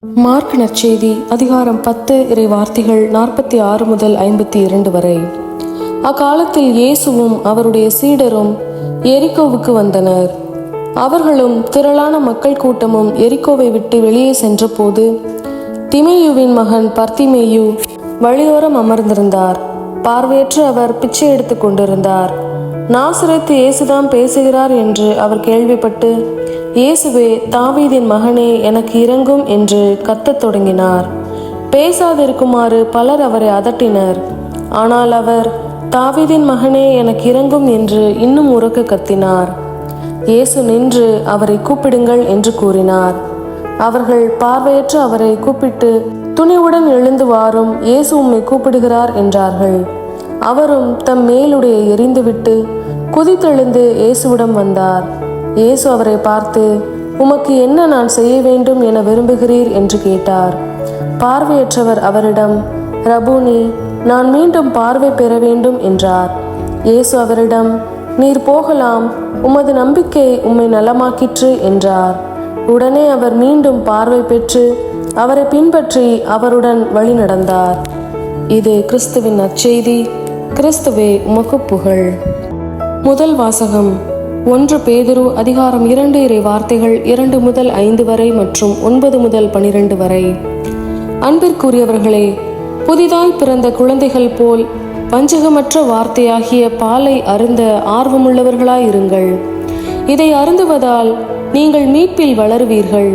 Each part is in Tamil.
மார்க் நற்செய்தி அதிகாரம் 10 இறை வார்த்தைகள் 46 முதல் 52 வரை. அக்காலத்தில் இயேசுவும் அவருடைய சீடரும் எரிகோவுக்கு வந்தனர். அவர்களும் திரளான மக்கள் கூட்டமும் எரிகோவை விட்டு வெளியே சென்றபோது திமேயுவின் மகன் பர்திமேயு வழியோரம் அமர்ந்திருந்தார். பார்வையற்ற அவர் பிச்சை எடுத்து கொண்டிருந்தார். நாசரேத்து இயேசுதான் பேசுகிறார் என்று அவர் கேள்விப்பட்டு, இயேசுவே, தாவீதின் மகனே, எனக்கு இரங்கும் என்று கத்தத் தொடங்கினார். பேசாதிருக்குமாறு பலர் அவரை அதட்டினர். ஆனால் அவர், தாவீதின் மகனே, எனக்கு இரங்கும் என்று இன்னும் உரக்க கத்தினார். இயேசு நின்று அவரை கூப்பிடுங்கள் என்று கூறினார். அவர்கள் பார்வையற்ற அவரை கூப்பிட்டு, துணிவுடன் எழுந்து வாரும், இயேசு உம்மை கூப்பிடுகிறார் என்றார்கள். அவரும் தம் மேலுடைய எறிந்துவிட்டு குதித்தெழுந்து இயேசுவிடம் வந்தார். இயேசு அவரை பார்த்து, உமக்கு என்ன நான் செய்ய வேண்டும் என விரும்புகிறீர் என்று கேட்டார். பார்வையற்றவர் அவரிடம், ரபூனி, நான் மீண்டும் பார்வை பெற வேண்டும் என்றார். இயேசு அவரிடம், நீர் போகலாம், உமது நம்பிக்கை உம்மை நலமாக்கிற்று என்றார். உடனே அவர் மீண்டும் பார்வை பெற்று அவரை பின்பற்றி அவருடன் வழி நடந்தார். இது கிறிஸ்துவின் நற்செய்தி. கிறிஸ்துவே, உமக்கு புகழ். முதல் வாசகம். 1 பேதுரு அதிகாரம் 2 இறை வார்த்தைகள் 2 முதல் 5 வரை மற்றும் 9 முதல் 12 வரை. அன்பிற்குரியவர்களே, புதிதாய் பிறந்த குழந்தைகள் போல் வஞ்சகமற்ற வார்த்தையாகிய பாலை அருந்த ஆர்வமுள்ளவர்களாயிருங்கள். இதை அருந்துவதால் நீங்கள் மீட்பில் வளருவீர்கள்.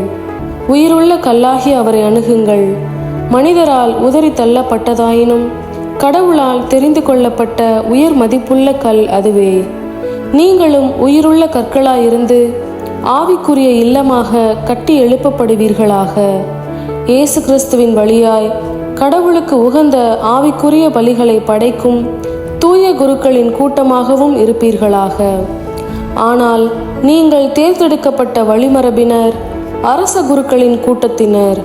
உயிருள்ள கல்லாகிய அவரை அணுகுங்கள். மனிதரால் உதறி தள்ளப்பட்டதாயினும் கடவுளால் தெரிந்து கொள்ளப்பட்ட உயர் மதிப்புள்ள கல் அதுவே. நீங்களும் உயிருள்ள கற்களாயிருந்து ஆவிக்குரிய இல்லமாக கட்டி எழுப்பப்படுவீர்களாக. இயேசு கிறிஸ்துவின் வழியாய் கடவுளுக்கு உகந்த ஆவிக்குரிய பலிகளை படைக்கும் தூய குருக்களின் கூட்டமாகவும் இருப்பீர்களாக. ஆனால் நீங்கள் தேர்ந்தெடுக்கப்பட்ட வழிமரபினர், அரச குருக்களின் கூட்டத்தினர்,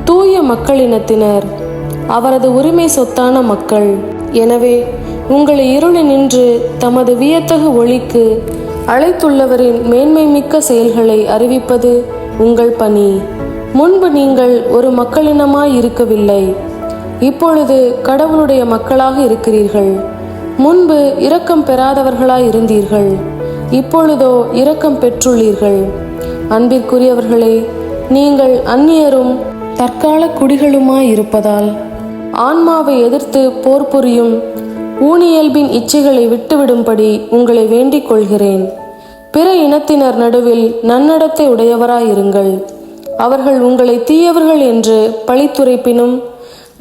தூய மக்களினத்தினர், அவரது உரிமை சொத்தான மக்கள். எனவே உங்களை இருளினின்று தமது வியத்தகு ஒளிக்கு அழைத்துள்ளவரின் மேன்மை மிக்க செயல்களை அறிவிப்பது உங்கள் பணி. முன்பு நீங்கள் ஒரு மக்களினமாய் இருக்கவில்லை, இப்பொழுது கடவுளுடைய மக்களாக இருக்கிறீர்கள். முன்பு இரக்கம் பெறாதவர்களாய் இருந்தீர்கள், இப்பொழுதோ இரக்கம் பெற்றுள்ளீர்கள். அன்பிற்குரியவர்களே, நீங்கள் அந்நியரும் தற்கால குடிகளுமாய் இருப்பதால் ஆன்மாவை எதிர்த்து போர் புரியும் ஊனியல்பின் இச்சைகளை விட்டுவிடும்படி உங்களை வேண்டிக் கொள்கிறேன். பிற இனத்தினர் நடுவில் நன்னடத்தை உடையவராயிருங்கள். அவர்கள் உங்களை தீயவர்கள் என்று பழித்துரைப்பினும்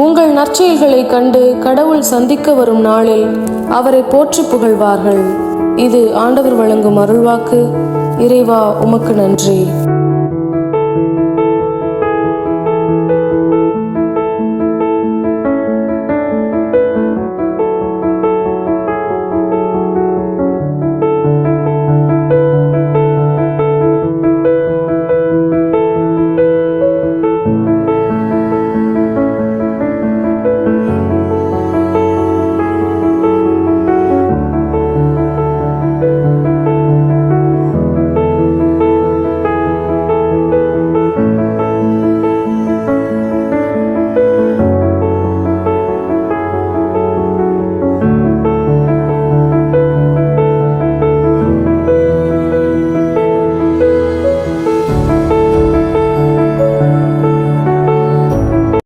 உங்கள் நற்செயல்களை கண்டு கடவுள் சந்திக்க வரும் நாளில் அவரை போற்றி புகழ்வார்கள். இது ஆண்டவர் வழங்கும் அருள்வாக்கு. இறைவா, உமக்கு நன்றி.